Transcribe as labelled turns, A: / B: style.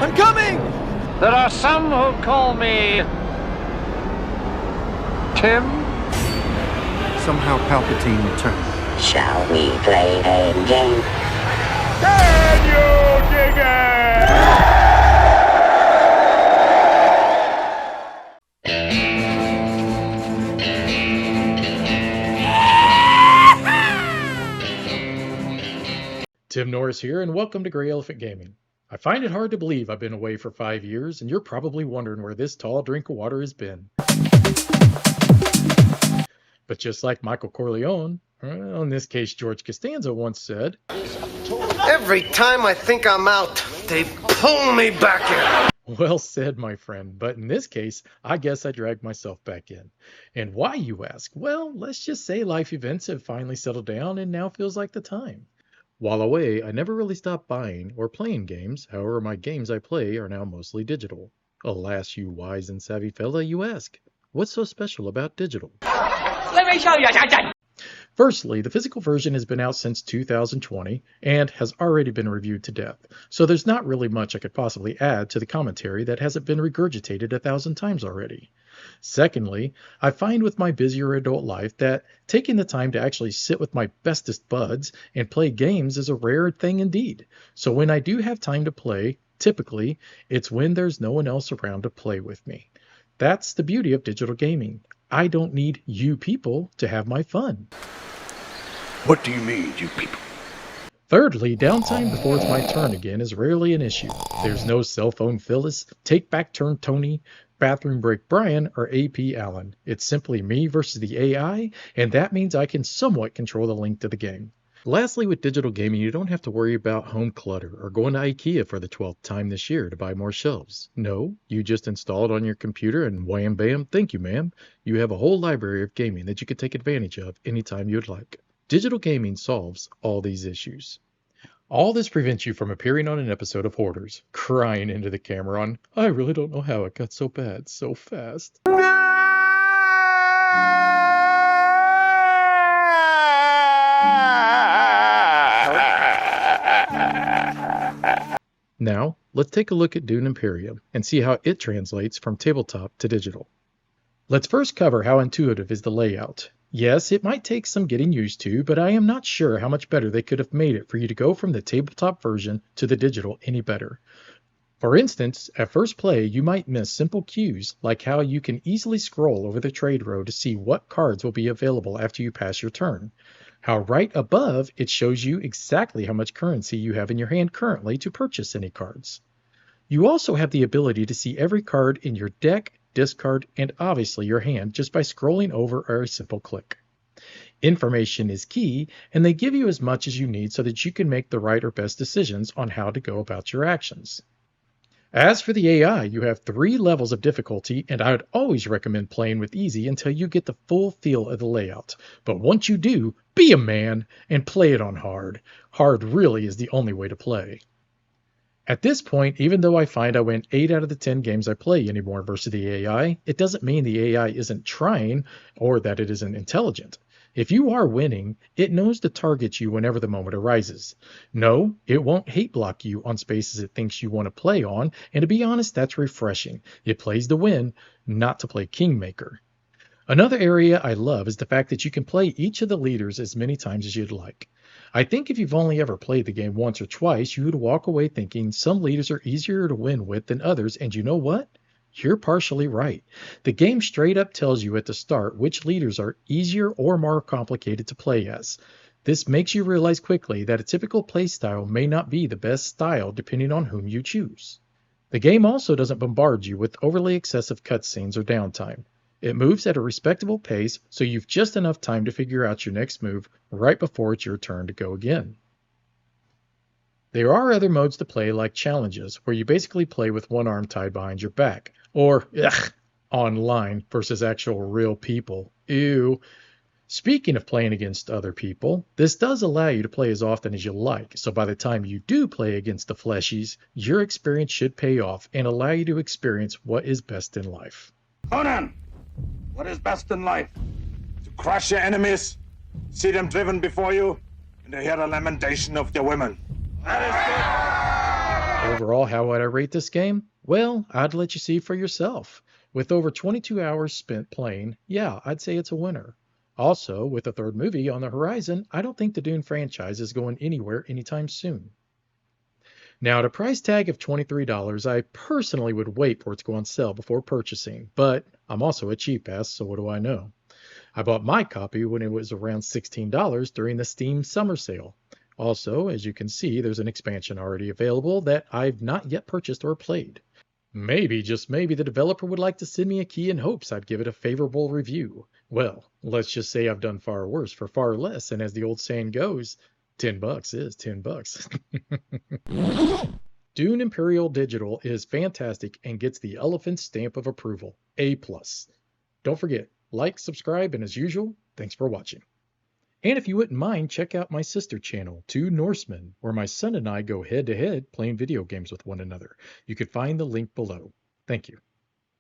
A: I'm coming!
B: There are some who call me Tim.
C: Somehow Palpatine returned.
D: Shall we play a game?
B: Can you dig it?
E: Tim Norris here, and welcome to Grey Elephant Gaming. I find it hard to believe I've been away for 5 years, and you're probably wondering where this tall drink of water has been. But just like Michael Corleone, or in this case George Costanza once said,
A: Every time I think I'm out, they pull me back in.
E: well said, my friend, but in this case, I guess I dragged myself back in. And why, you ask? Well, let's just say life events have finally settled down and now feels like the time. While away, I never really stopped buying or playing games. However, my games I play are now mostly digital. Alas, you wise and savvy fella, you ask. What's so special about digital?
F: Let me show you something.
E: Firstly, the physical version has been out since 2020 and has already been reviewed to death, so there's not really much I could possibly add to the commentary that hasn't been regurgitated 1,000 times already. Secondly, I find with my busier adult life that taking the time to actually sit with my bestest buds and play games is a rare thing indeed. So when I do have time to play, typically, it's when there's no one else around to play with me. That's the beauty of digital gaming. I don't need you people to have my fun.
C: What do you mean, you people?
E: Thirdly, downtime before it's my turn again is rarely an issue. There's no cell phone Phyllis, take back turn Tony, bathroom break Brian, or AP Allen. It's simply me versus the AI, and that means I can somewhat control the length of the game. Lastly, with digital gaming, you don't have to worry about home clutter or going to IKEA for the 12th time this year to buy more shelves. No, you just install it on your computer and wham bam, thank you ma'am. You have a whole library of gaming that you can take advantage of anytime you'd like. Digital gaming solves all these issues. All this prevents you from appearing on an episode of Hoarders, crying into the camera on, I really don't know how it got so bad so fast. Now, let's take a look at Dune Imperium and see how it translates from tabletop to digital. Let's first cover how intuitive is the layout. Yes, it might take some getting used to, but I am not sure how much better they could have made it for you to go from the tabletop version to the digital any better. For instance, at first play, you might miss simple cues like how you can easily scroll over the trade row to see what cards will be available after you pass your turn. How right above it shows you exactly how much currency you have in your hand currently to purchase any cards. You also have the ability to see every card in your deck, discard, and obviously your hand just by scrolling over or a simple click. Information is key, and they give you as much as you need so that you can make the right or best decisions on how to go about your actions. As for the AI, you have 3 levels of difficulty, and I would always recommend playing with easy until you get the full feel of the layout. But once you do, be a man and play it on hard. Hard really is the only way to play. At this point, even though I find I win 8 out of the 10 games I play anymore versus the AI, it doesn't mean the AI isn't trying or that it isn't intelligent. If you are winning, it knows to target you whenever the moment arises. No, it won't hate block you on spaces it thinks you want to play on, and to be honest, that's refreshing. It plays to win, not to play kingmaker. Another area I love is the fact that you can play each of the leaders as many times as you'd like. I think if you've only ever played the game once or twice, you would walk away thinking some leaders are easier to win with than others, and you know what? You're partially right. The game straight up tells you at the start which leaders are easier or more complicated to play as. This makes you realize quickly that a typical playstyle may not be the best style depending on whom you choose. The game also doesn't bombard you with overly excessive cutscenes or downtime. It moves at a respectable pace, so you've just enough time to figure out your next move right before it's your turn to go again. There are other modes to play like challenges, where you basically play with one arm tied behind your back, or online versus actual real people. Ew. Speaking of playing against other people, this does allow you to play as often as you like, so by the time you do play against the fleshies, your experience should pay off and allow you to experience what is best in life.
G: Conan, what is best in life? To crush your enemies, see them driven before you, and to hear the lamentation of their women. That is good.
E: Overall, how would I rate this game? Well, I'd let you see for yourself. With over 22 hours spent playing, yeah, I'd say it's a winner. Also, with a third movie on the horizon, I don't think the Dune franchise is going anywhere anytime soon. Now, at a price tag of $23, I personally would wait for it to go on sale before purchasing, but I'm also a cheap ass, so what do I know? I bought my copy when it was around $16 during the Steam summer sale. Also, as you can see, there's an expansion already available that I've not yet purchased or played. Maybe, just maybe, the developer would like to send me a key in hopes I'd give it a favorable review. Well, let's just say I've done far worse for far less, and as the old saying goes, $10 is $10. Dune Imperial Digital is fantastic and gets the elephant stamp of approval, A+. Don't forget, like, subscribe, and as usual, thanks for watching. And if you wouldn't mind, check out my sister channel, Two Norsemen, where my son and I go head-to-head playing video games with one another. You can find the link below. Thank you.